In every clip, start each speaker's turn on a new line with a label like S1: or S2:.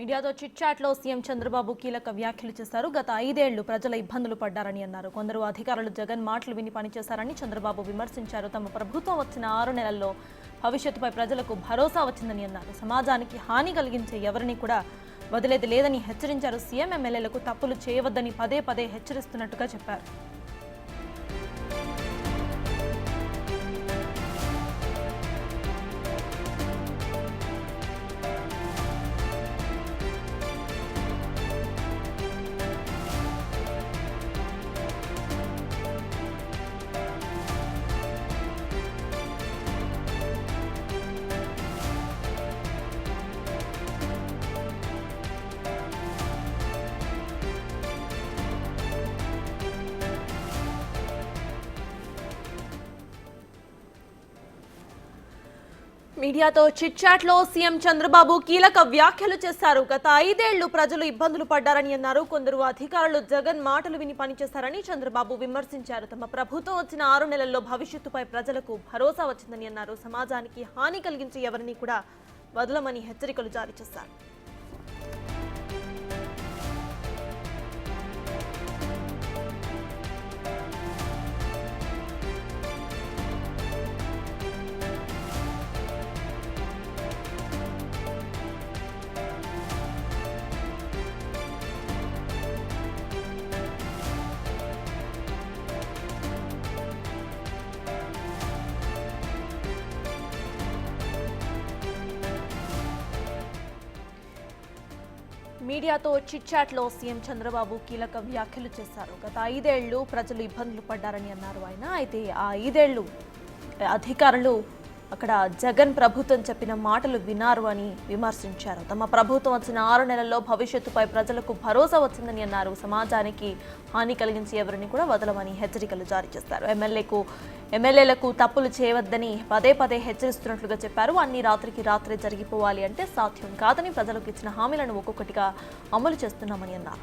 S1: మీడియాతో chit chat లో CM Chandrababu కీలక వ్యాఖ్యలు చేశారు. గత 5 ఏళ్లు ప్రజల ఇబ్బందులు పడ్డారని అన్నారు. కొందరు అధికారులు జగన్ మాటలు విని పనిచేశారని చంద్రబాబు విమర్శించారు. తమ ప్రభుత్వం వచ్చిన 6 నెలల్లో భవిష్యత్తుపై ప్రజలకు భరోసా వచ్చిందని అన్నారు. సమాజానికి హాని కలిగించే ఎవరిని కూడా వదిలేది లేదని హెచ్చరించారు. సీఎం ఎమ్మెల్యేలకు తప్పులు చేయవద్దని పదే పదే హెచ్చరిస్తున్నట్టుగా చెప్పారు. మీడియాతో చిట్ చాట్ లో సీఎం చంద్రబాబు కీలక వ్యాఖ్యలు చేశారు. గత 5 ఏళ్లు ప్రజలు ఇబ్బందులు పడ్డారని అన్నారు. కొందరు అధికారులు జగన్ మాటలు విని పనిచేశారని చంద్రబాబు విమర్శించారు. తమ ప్రభుత్వం వచ్చిన 6 నెలల్లో భవిష్యత్తుపై ప్రజలకు భరోసా వచ్చిందని అన్నారు. సమాజానికి హాని కలిగించే ఎవరిని కూడా వదలమని హెచ్చరికలు జారీ చేశారు. మీడియాతో చిట్ చాట్ లో సీఎం చంద్రబాబు కీలక వ్యాఖ్యలు చేశారు. గత 5 ఏళ్లు ప్రజలు ఇబ్బందులు పడ్డారని అన్నారు ఆయన. అయితే ఆ 5 ఏళ్లు అధికారులు అక్కడ జగన్ ప్రభుత్వం చెప్పిన మాటలు వినారు అని విమర్శించారు. తమ ప్రభుత్వం వచ్చిన 6 నెలల్లో భవిష్యత్తుపై ప్రజలకు భరోసా వచ్చిందని అన్నారు. సమాజానికి హాని కలిగించి ఎవరిని కూడా వదలమని హెచ్చరికలు జారీ చేశారు. ఎమ్మెల్యేలకు తప్పులు చేయవద్దని పదే పదే హెచ్చరిస్తున్నట్లుగా చెప్పారు. అన్ని రాత్రికి రాత్రే జరిగిపోవాలి అంటే సాధ్యం కాదని ప్రజలకు ఇచ్చిన హామీలను ఒక్కొక్కటిగా అమలు చేస్తున్నామని అన్నారు.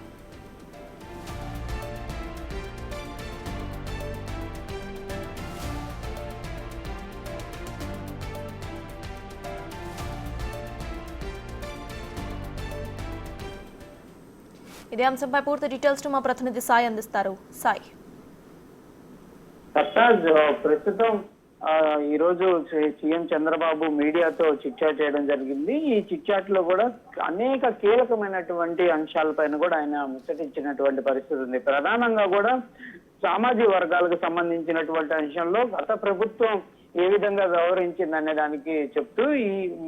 S1: ఇదే అంశంపై పూర్తి డీటెయిల్స్ మా ప్రతినిధి సాయి అందిస్తారు. సాయి,
S2: ప్రస్తుతం ఈ రోజు సీఎం చంద్రబాబు మీడియాతో చిట్ చాట్ చేయడం జరిగింది. ఈ చిట్ చాట్ లో కూడా అనేక కీలకమైనటువంటి అంశాలపైన కూడా ఆయన ముచ్చటించినటువంటి పరిస్థితి ఉంది. ప్రధానంగా కూడా సామాజిక వర్గాలకు సంబంధించినటువంటి అంశంలో గత ప్రభుత్వం ఏ విధంగా వ్యవహరించింది అనే దానికి చెప్తూ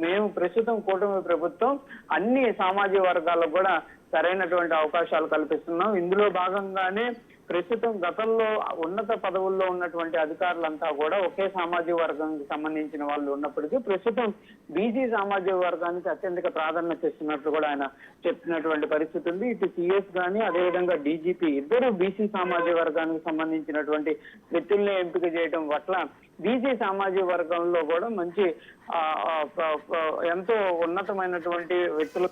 S2: మేము ప్రస్తుతం కూటమి ప్రభుత్వం అన్ని సామాజిక వర్గాలకు కూడా సరైనటువంటి అవకాశాలు కల్పిస్తున్నాం. ఇందులో భాగంగానే ప్రస్తుతం గతంలో ఉన్నత పదవుల్లో ఉన్నటువంటి అధికారులంతా కూడా ఒకే సామాజిక వర్గానికి సంబంధించిన వాళ్ళు ఉన్నప్పటికీ ప్రస్తుతం బీసీ సామాజిక వర్గానికి అత్యధిక ప్రాధాన్యత ఇస్తున్నట్లు కూడా ఆయన చెప్తున్నటువంటి పరిస్థితి ఉంది. ఇటు సిఎస్ కానీ అదేవిధంగా డీజీపీ ఇద్దరు బీసీ సామాజిక వర్గానికి సంబంధించినటువంటి వ్యక్తుల్ని ఎంపిక చేయడం పట్ల బీసీ సామాజిక వర్గంలో కూడా మంచి ఎంతో ఉన్నతమైనటువంటి వ్యక్తులు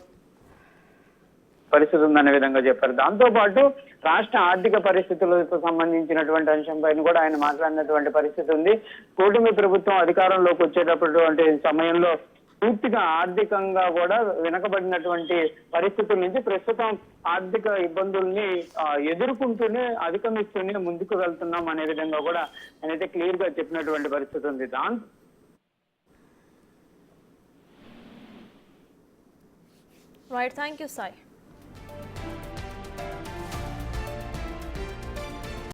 S2: పరిస్థితి ఉందనే విధంగా చెప్పారు. దాంతో పాటు రాష్ట్ర ఆర్థిక పరిస్థితులకు సంబంధించినటువంటి అంశంపైన కూడా ఆయన మాట్లాడినటువంటి పరిస్థితి ఉంది. కూటమి ప్రభుత్వం అధికారంలోకి వచ్చేటటువంటి సమయంలో పూర్తిగా ఆర్థికంగా కూడా వెనకబడినటువంటి పరిస్థితుల నుంచి ప్రస్తుతం ఆర్థిక ఇబ్బందుల్ని ఎదుర్కొంటూనే అధిగమిస్తూనే ముందుకు వెళ్తున్నాం అనే విధంగా కూడా ఆయనైతే క్లియర్ గా చెప్పినటువంటి పరిస్థితి ఉంది.
S1: Right, thank you Sai.